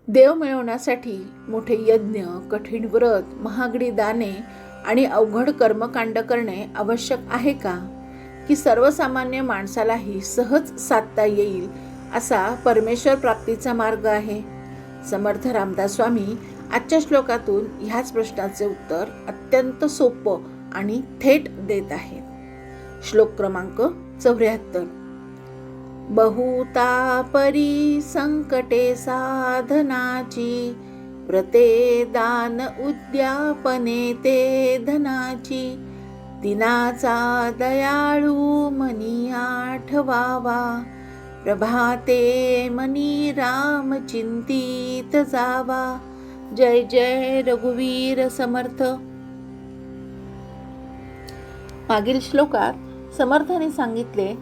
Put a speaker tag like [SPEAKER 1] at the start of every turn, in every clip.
[SPEAKER 1] देव मिळवण्यासाठी मोठे यज्ञ, कठीण व्रत, महागडी दाने आणि अवघड कर्मकांड करणे आवश्यक आहे का? की सर्वसामान्य माणसालाही सहज साधता येईल असा परमेश्वर प्राप्तीचा मार्ग आहे? समर्थ रामदास स्वामी आजच्या श्लोकातून ह्याच प्रश्नाचे उत्तर अत्यंत सोपं आणि थेट देत आहेत. श्लोक क्रमांक 74. बहुता परी संकटे साधनाची, व्रते दान उद्यापने ते धनाची, दिनाचा दयाळू मनी आठवावा, प्रभाते मनी राम चिंतित जावा. जय जय रघुवीर समर्थ. मागील श्लोकात समर्थाने सांगितले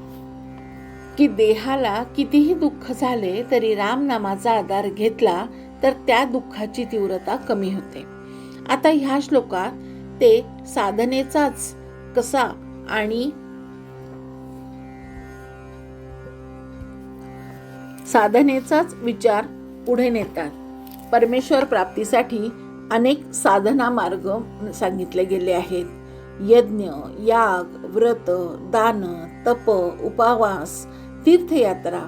[SPEAKER 1] की देहाला कितीही दुःख झाले तरी रामनामाचा आधार घेतला तर त्या दुःखाची तीव्रता कमी होते. आता ह्या श्लोकात ते साधनेचाच कसा आणि साधनेचाच विचार पुढे नेतात. परमेश्वर प्राप्तीसाठी अनेक साधना मार्ग सांगितले गेले आहेत. यज्ञ, याग, व्रत, दान, तप, उपवास, तीर्थयात्रा.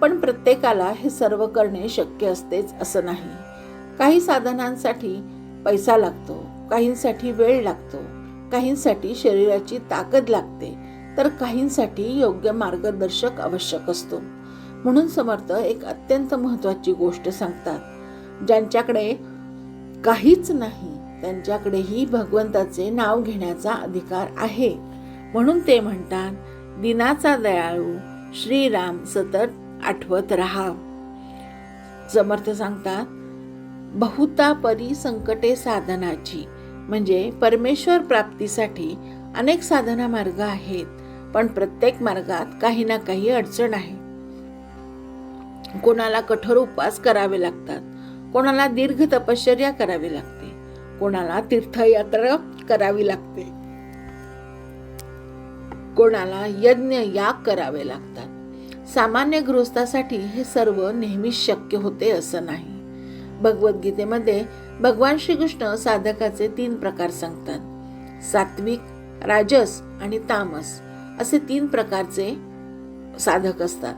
[SPEAKER 1] पण प्रत्येकाला हे सर्व करणे शक्य असतेच असं नाही. काही साधनांसाठी पैसा लागतो, काहींसाठी वेळ लागतो, काहींसाठी शरीराची ताकद लागते, तर काहींसाठी योग्य मार्गदर्शक आवश्यक असतो. म्हणून समर्थ एक अत्यंत महत्त्वाची गोष्ट सांगतात. ज्यांच्याकडे काहीच नाही त्यांच्याकडेही भगवंताचे नाव घेण्याचा अधिकार आहे. म्हणून ते म्हणतात, दिनाचा दयाळू श्रीराम सतत आठवत राहा. समर्थ सांगतात, बहुता परी संकटे साधनाची, म्हणजे परमेश्वर प्राप्तीसाठी अनेक साधना मार्ग आहेत, पण प्रत्येक मार्गात काही ना काही अडचण आहे. कोणाला कठोर उपवास करावे लागतात, कोणाला दीर्घ तपश्चर्या करावी लागते, कोणाला तीर्थयात्रा करावी लागते, कोणाला यज्ञ याग करावे लागतात. सामान्य गृहस्थासाठी हे सर्व नेहमीच शक्य होते असं नाही. भगवद्गीतेमध्ये भगवान श्रीकृष्ण साधकाचे 3 प्रकार सांगतात. सात्विक, राजस आणि तामस असे 3 प्रकारचे साधक असतात.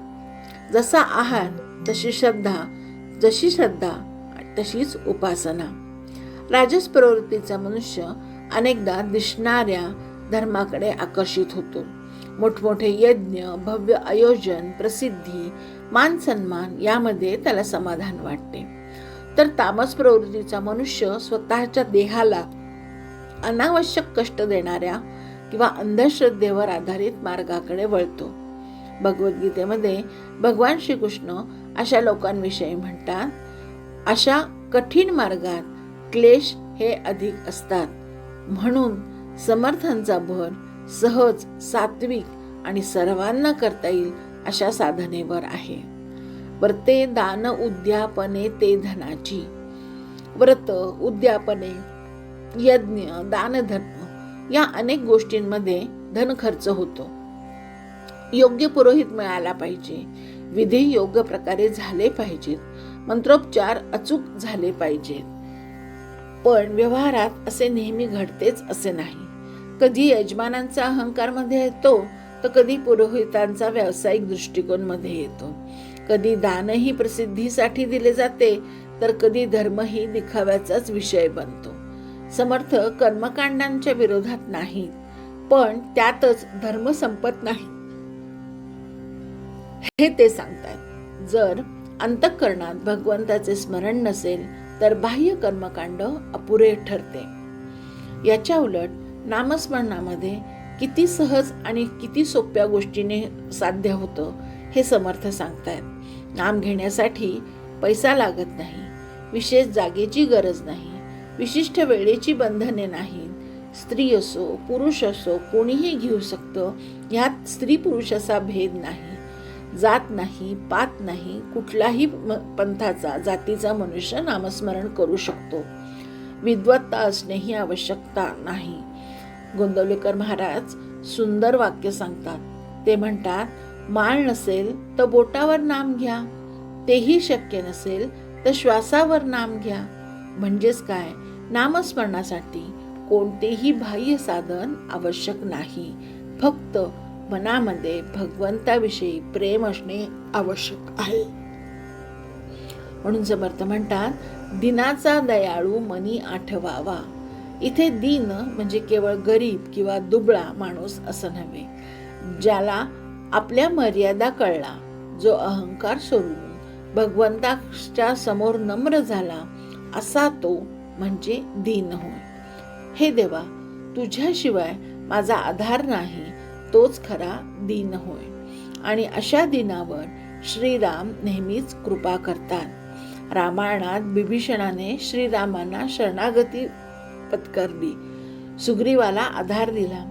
[SPEAKER 1] जसा आहार तशी श्रद्धा, जशी श्रद्धा तशीच उपासना. राजस प्रवृत्तीचा मनुष्य अनेकदा दिसणाऱ्या धर्माकडे आकर्षित होतो. मोठमोठे यज्ञ, भव्य आयोजन, प्रसिद्धी, मान सन्मान यामध्ये त्याला समाधान वाटते. तर तामस प्रवृत्तीचा मनुष्य स्वतःच्या देहाला अनावश्यक कष्ट देणाऱ्या किंवा अंधश्रद्धेवर आधारित मार्गाकडे वळतो. भगवद्गीतेमध्ये भगवान श्रीकृष्ण अशा लोकांविषयी म्हणतात, अशा कठीण मार्गात क्लेश हे अधिक असतात. म्हणून समर्थांचा भर सहज, सात्विक आणि सर्वांना करता येईल अशा साधनेवर आहे. व्रते दान उद्यापने ते धनाची. व्रत, उद्यापने, यज्ञ, दानधर्म या अनेक गोष्टींमध्ये धन खर्च होतो. योग्य पुरोहित मिळाला पाहिजे, विधी योग्य प्रकारे झाले पाहिजेत, मंत्रोपचार अचूक झाले पाहिजेत. पण व्यवहारात असे नेहमी घडतेच असे नाही. कधी यजमानांचा अहंकार मध्ये येतो, तर कधी पुरोहितांचा व्यावसायिक दृष्टिकोन मध्ये येतो. कधी दानही प्रसिद्धीसाठी दिले जाते, तर कधी धर्मही दिखाव्याचाच विषय बनतो. समर्थ कर्मकांडांच्या विरोधात नाहीत, पण त्यातच धर्म संपत नाही हे ते सांगतात. जर अंतःकरणात भगवंताचे स्मरण नसेल तर बाह्य कर्मकांड अपुरे ठरते. याच्या उलट नामस्मरणामध्ये किती सहज आणि किती सोप्या गोष्टीने साध्य होतं हे समर्थ सांगतात. नाम घेण्यासाठी पैसा लागत नाही, विशेष जागेची गरज नाही, विशिष्ट वेळेची बंधने नाहीत. स्त्री असो पुरुष असो कोणीही घेऊ शकतं. यात स्त्री पुरुष असा भेद नाही, जात नाही, पात नाही. कुठलाही पंथाचा, जातीचा मनुष्य नामस्मरण करू शकतो. विद्वत्ता असणे ही आवश्यकता नाही. गोंदवलेकर महाराज सुंदर वाक्य सांगतात. ते म्हणतात, माळ नसेल तर बोटावर नाम घ्या, तेही शक्य नसेल तर श्वासावर नाम घ्या. म्हणजेच काय, नामस्मरणासाठी कोणतेही बाह्य साधन आवश्यक नाही. फक्त मनामध्ये भगवंताविषयी प्रेम असणे आवश्यक आहे. म्हणून समर्थ म्हणतात, दिनाचा दयाळू मनी आठवावा. इथे दीन म्हणजे केवळ गरीब किंवा दुबळा माणूस असं नव्हे. ज्याला आपल्या मर्यादा कळला, जो अहंकार सोडून भगवंताच्या समोर नम्र झाला, असा तो म्हणजे दीन होय. हे देवा, तुझ्याशिवाय माझा आधार नाही, तोच खरा दीन होय. आणि अशा दिनावर श्रीराम नेहमीच कृपा करतात. रामायणात बिभीषणाने श्रीरामांना शरणागती पत्करली, सुग्रीवाला आधार दिला,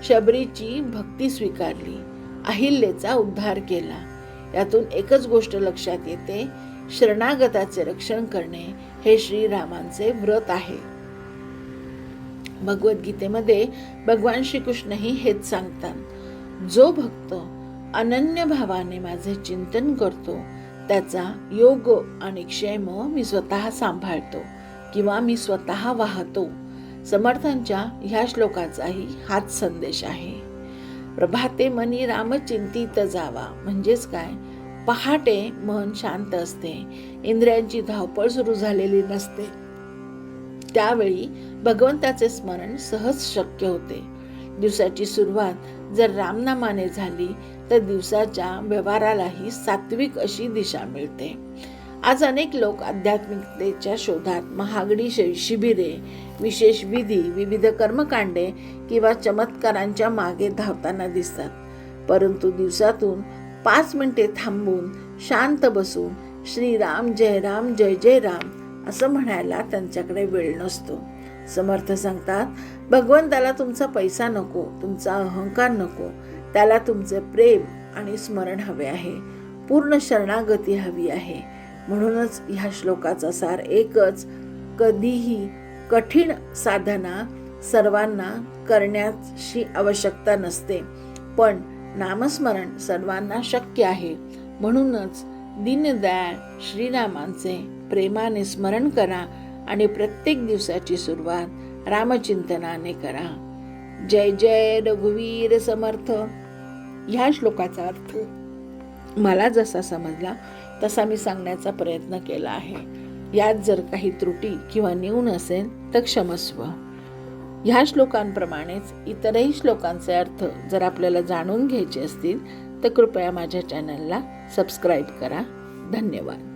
[SPEAKER 1] शबरीची भक्ती स्वीकारली, अहिल्याचा उद्धार केला. यातून एकच गोष्ट लक्षात येते, शरणागताचे रक्षण करणे हे श्रीरामांचे व्रत आहे. भगवद्गीतेमध्ये भगवान श्रीकृष्णही हेच सांगतात, जो भक्त अनन्य भावाने माझे चिंतन करतो त्याचा योग आणि क्षेम मी स्वतः सांभाळतो किंवा मी स्वतः वाहतो. समर्थांच्या ह्या श्लोकाचाही हाच संदेश आहे. प्रभाते मनी राम चिंतित जावा. म्हणजेच काय, पहाटे मन शांत असते, इंद्रियांची धावपळ सुरू झालेली नसते. त्यावेळी भगवंताचे स्मरण सहज शक्य होते. दिवसाची सुरुवात जर रामनामाने झाली तर दिवसाच्या व्यवहारालाही सात्विक अशी दिशा मिळते. आज अनेक लोक आध्यात्मिकतेच्या शोधात महागडी शिबिरे, विशेष विधी, विविध कर्मकांडे किंवा चमत्कारांच्या मागे धावताना दिसतात. परंतु दिवसातून 5 मिनिटे थांबून शांत बसून श्रीराम जय राम जय जय राम असं म्हणायला त्यांच्याकडे वेळ नसतो. समर्थ सांगतात, भगवंताला तुमचा पैसा नको, तुमचा अहंकार नको, त्याला तुमचे प्रेम आणि स्मरण हवे आहे, पूर्ण शरणागती हवी आहे. म्हणूनच ह्या श्लोकाचा सार एकच, कधीही कठीण साधना सर्वांना करण्याची आवश्यकता नसते, पण नामस्मरण सर्वांना शक्य आहे. म्हणूनच दीनदयाळ श्रीरामांचे प्रेमाने स्मरण करा आणि प्रत्येक दिवसाची सुरुवात रामचिंतनाने करा. जय जय रघुवीर समर्थ. ह्या श्लोकाचा अर्थ मला जसा समजला तसा मी सांगण्याचा प्रयत्न केला आहे. यात जर काही त्रुटी किंवा न्यून असेल तर क्षमस्व. ह्या श्लोकांप्रमाणेच इतरही श्लोकांचे अर्थ जर आपल्याला जाणून घ्यायचे असतील तर कृपया माझ्या चॅनलला सबस्क्राईब करा. धन्यवाद.